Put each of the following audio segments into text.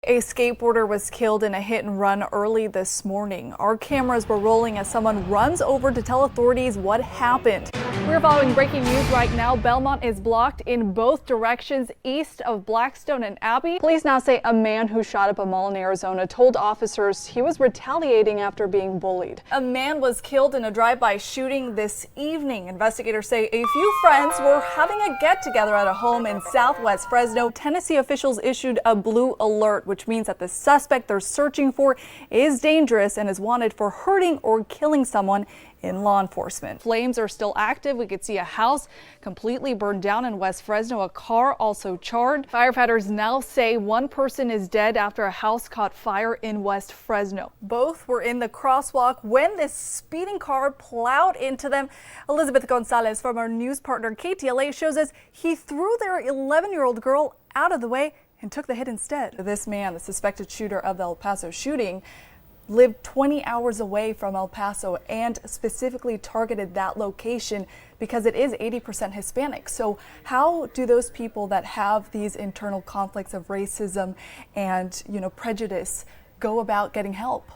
A skateboarder was killed in a hit and run early this morning. Our cameras were rolling as someone runs over to tell authorities what happened. We're following breaking news right now. Belmont is blocked in both directions east of Blackstone and Abbey. Police now say a man who shot up a mall in Arizona told officers he was retaliating after being bullied. A man was killed in a drive-by shooting this evening. Investigators say a few friends were having a get-together at a home in southwest Fresno. Tennessee officials issued a blue alert, which means that the suspect they're searching for is dangerous and is wanted for hurting or killing someone in law enforcement. Flames are still active. We could see a house completely burned down in West Fresno, a car also charred. Firefighters now say one person is dead after a house caught fire in West Fresno. Both were in the crosswalk when this speeding car plowed into them. Elizabeth Gonzalez from our news partner KTVL shows us he threw their 11-year-old girl out of the way and took the hit instead. This man, the suspected shooter of the El Paso shooting, lived 20 hours away from El Paso and specifically targeted that location because it is 80% Hispanic. So how do those people that have these internal conflicts of racism and, prejudice go about getting help?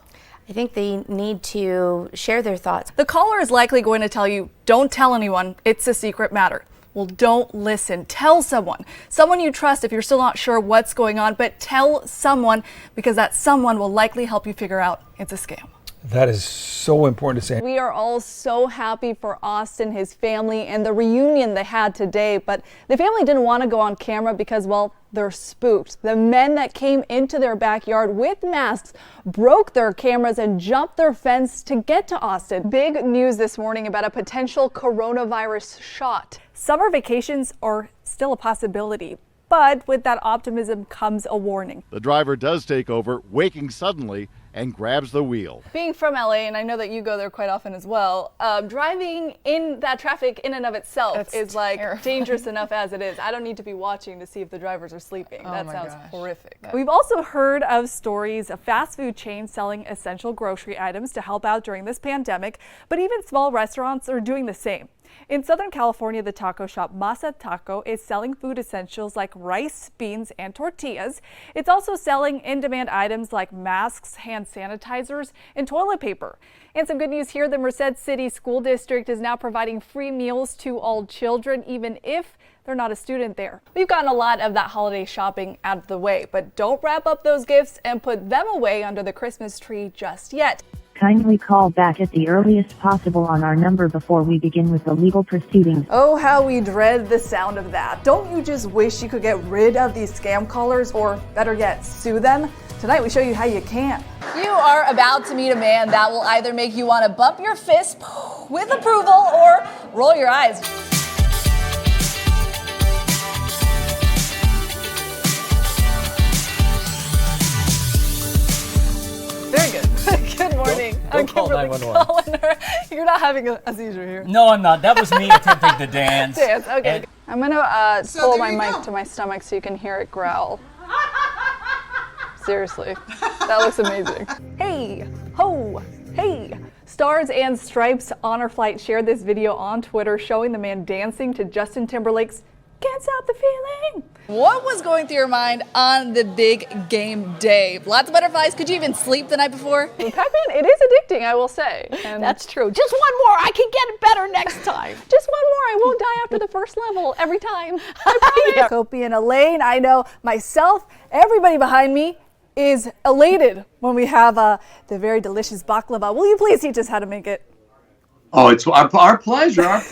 I think they need to share their thoughts. The caller is likely going to tell you, don't tell anyone, it's a secret matter. Well, don't listen. Tell someone you trust if you're still not sure what's going on, but tell someone because that someone will likely help you figure out it's a scam. That is so important to say. We are all so happy for Austin, his family, and the reunion they had today, but the family didn't want to go on camera because, well, they're spooked. The men that came into their backyard with masks broke their cameras and jumped their fence to get to Austin. Big news this morning about a potential coronavirus shot. Summer vacations are still a possibility, but with that optimism comes a warning. The driver does take over, waking suddenly, and grabs the wheel. Being from LA, and I know that you go there quite often as well, driving in that traffic in and of itself is like dangerous enough as it is. I don't need to be watching to see if the drivers are sleeping. That sounds horrific. We've also heard of stories of fast food chains selling essential grocery items to help out during this pandemic, but even small restaurants are doing the same. In Southern California, the taco shop Masa Taco is selling food essentials like rice, beans, and tortillas. It's also selling in-demand items like masks, hand sanitizers, and toilet paper. And some good news here, the Merced City School District is now providing free meals to all children, even if they're not a student there. We've gotten a lot of that holiday shopping out of the way, but don't wrap up those gifts and put them away under the Christmas tree just yet. Kindly call back at the earliest possible on our number before we begin with the legal proceedings. Oh, how we dread the sound of that. Don't you just wish you could get rid of these scam callers, or better yet, sue them? Tonight we show you how you can. You are about to meet a man that will either make you want to bump your fist with approval or roll your eyes. Very good. Good morning. Don't call Kimberly Kolliner. You're not having a seizure here. No, I'm not. That was me attempting to dance. Okay. I'm going to pull my mic to my stomach so you can hear it growl. Seriously. That looks amazing. Hey, ho, hey. Stars and Stripes Honor Flight shared this video on Twitter showing the man dancing to Justin Timberlake's Can't Stop the Feeling. What was going through your mind on the big game day? Lots of butterflies. Could you even sleep the night before? Pac-Man, it is addicting, I will say. And that's true. Just one more. I can get it better next time. Just one more. I won't die after the first level every time. I promise. Kopi and Elaine, I know myself, everybody behind me is elated when we have the very delicious baklava. Will you please teach us how to make it? Oh, it's our pleasure. Our pleasure.